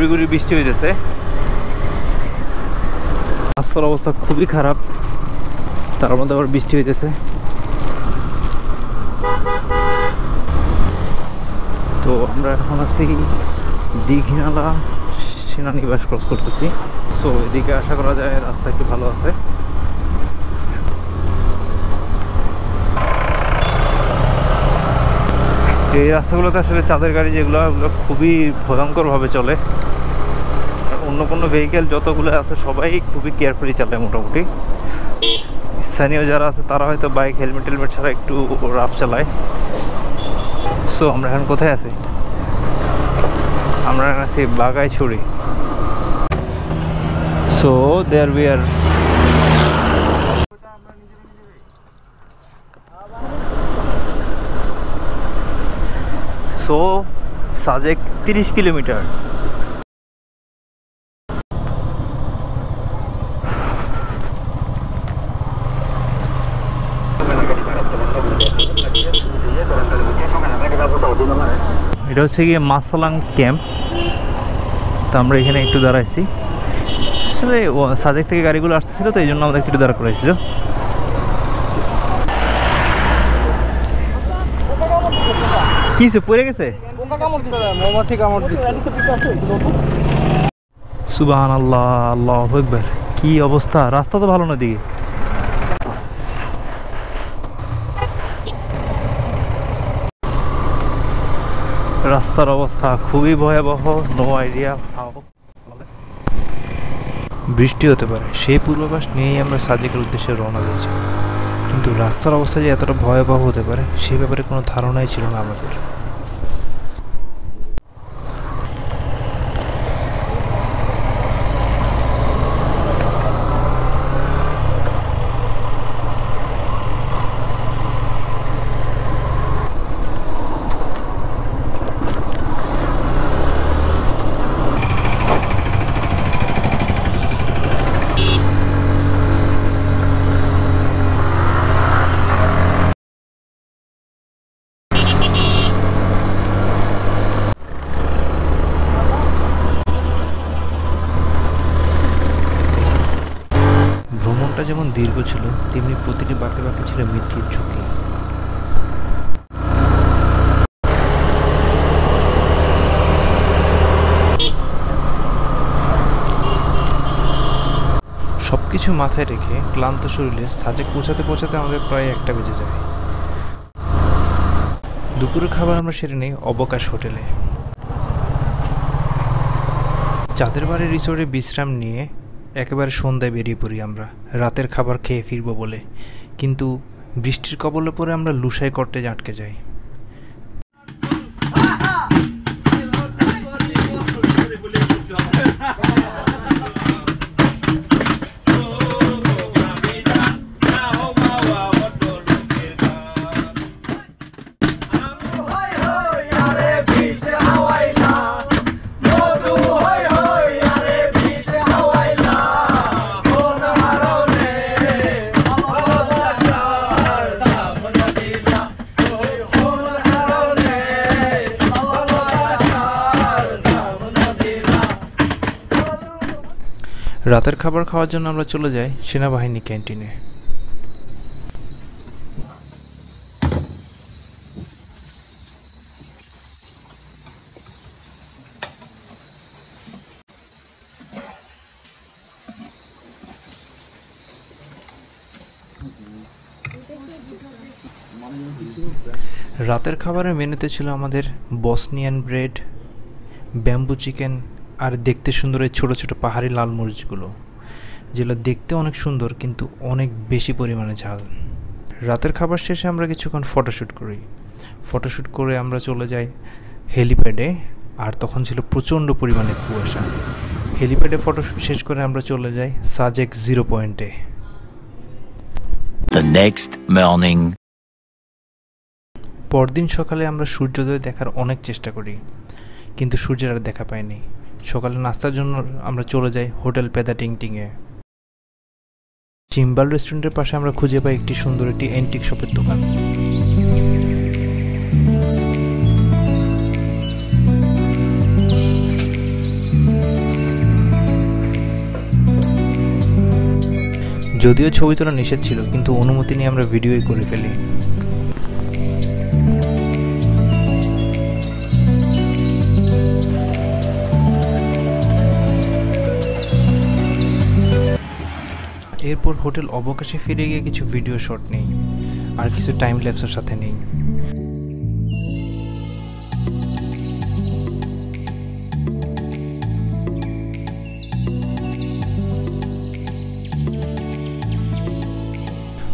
গুড়ি গুড়ি বৃষ্টি হইতেছে। রাস্তার অবস্থা খুবই খারাপ, তার মধ্যে আবার বৃষ্টি হইতেছে। তো আমরা এখন আছি দীঘিনালা সেনানিবাস ক্রস করতেছি। সো এদিকে আশা করা যায় রাস্তা একটু ভালো আছে। এই রাস্তাগুলোতে আসলে চাঁদের গাড়ি যেগুলো ওগুলো খুবই ভয়ঙ্করভাবে চলে। অন্য কোনো ভেহিকেল যতগুলো আছে সবাই খুবই কেয়ারফুলি চালায় মোটামুটি। স্থানীয় যারা আছে তারা হয়তো বাইক হেলমেট টেলমেট ছাড়া একটু রাফ চালায়। সো আমরা এখন কোথায় আছি? আমরা এখন আছি Baghaichhari. So there we are. So Sajek 30 kilometre. এটা হচ্ছে গিয়ে মাসালাং ক্যাম্প। তো আমরা এখানে একটু দাঁড়াইছি। আসলে সাজেক থেকে গাড়িগুলো আসতেছিল তো এই জন্য আমাদের একটু দাঁড়া করাইছিল। কিসে পড়ে গেছে? সুবহানাল্লাহ, আল্লাহু আকবার। কি অবস্থা! রাস্তা তো ভালো না দিকে। রাস্তার অবস্থা খুবই ভয়াবহ। No idea how. বৃষ্টি হতে পারে সেই পূর্বাভাস নিয়েই আমরা সাজেকের উদ্দেশ্যে রওনা দিয়েছি, কিন্তু রাস্তার অবস্থা যে এতটা ভয়াবহ হতে পারে সে ব্যাপারে কোনো ধারণাই ছিল না আমাদের। যেমন দীর্ঘ ছিল তেমনি প্রতিটি বাঁকে বাঁকে ছিল মৃত্যুর ঝুঁকি। সবকিছু মাথায় রেখে ক্লান্ত শরীরে সাজেক পৌঁছাতে পৌঁছাতে আমাদের প্রায় 1টা বেজে যায়। দুপুরের খাবার আমরা সেরে নেই অবকাশ হোটেলে। চাঁদের বাড়ি রিসোর্টে বিশ্রাম নিয়ে একেবারে সন্ধ্যায় বেরিয়ে পড়ি আমরা রাতের খাবার খেয়ে ফিরবো বলে, কিন্তু বৃষ্টির কবলে পড়ে আমরা লুসাই কর্টেজ আটকে যাই। রাতের খাবার খাওয়ার জন্য আমরা চলে যাই সেনাবাহিনী ক্যান্টিনে। রাতের খাবারের মেনুতে ছিল আমাদের বসনিয়ান ব্রেড, ব্যাম্বু চিকেন আর দেখতে সুন্দর এই ছোটো ছোটো পাহাড়ি লাল মরিচগুলো, যেগুলো দেখতে অনেক সুন্দর কিন্তু অনেক বেশি পরিমাণে ঝাল। রাতের খাবার শেষে আমরা কিছুক্ষণ ফটোশ্যুট করি। ফটোশ্যুট করে আমরা চলে যাই হেলিপ্যাডে, আর তখন ছিল প্রচণ্ড পরিমাণে কুয়াশা। হেলিপ্যাডে ফটোশ্যুট শেষ করে আমরা চলে যাই সাজেক 0 পয়েন্টে। পরদিন সকালে আমরা সূর্যোদয় দেখার অনেক চেষ্টা করি, কিন্তু সূর্যের আর দেখা পাইনি। সকালে নাস্তার জন্য আমরা চলে যাই হোটেল পেদা টিংটিংয়ে। চিম্বাল রেস্টুরেন্টের পাশে আমরা খুঁজে পাই একটি সুন্দর একটি অ্যান্টিক শপের দোকান। যদিও ছবি তোলা নিষেধ ছিল, কিন্তু অনুমতি নিয়ে আমরা ভিডিওই করে ফেলি। এরপর হোটেল অবকাশে ফিরে গিয়ে কিছু ভিডিও শট নেই, আর কিছু টাইম ল্যাপসের সাথে নেই।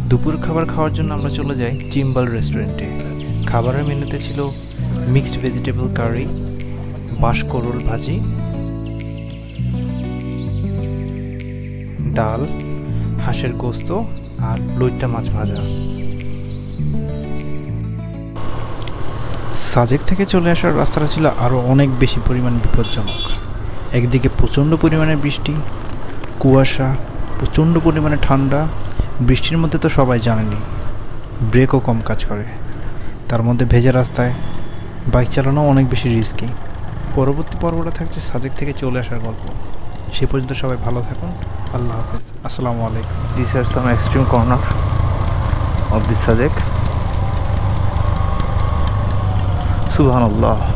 দুপুর খাবার খাওয়ার জন্য আমরা চলে যাই চিম্বাল রেস্টুরেন্টে। খাবারের মেনুতে ছিল মিক্সড ভেজিটেবল কারি, বাঁশকরোল ভাজি, ডাল, হাঁসের গোস্ত আর লইট্টা মাছ ভাজা। সাজেক থেকে চলে আসার রাস্তাটা ছিল আরও অনেক বেশি পরিমাণ বিপজ্জনক। একদিকে প্রচণ্ড পরিমাণে বৃষ্টি, কুয়াশা, প্রচণ্ড পরিমাণে ঠান্ডা। বৃষ্টির মধ্যে তো সবাই জানেনি, ব্রেকও কম কাজ করে, তার মধ্যে ভেজা রাস্তায় বাইক চালানো অনেক বেশি রিস্কি। পরবর্তী পর্বটা থাকছে সাজেক থেকে চলে আসার গল্প। সে পর্যন্ত সবাই ভালো থাকুন। আল্লাহ হাফেজ। আসসালামু আলাইকুম। These are some extreme corner of this Sajek. Subhanallah.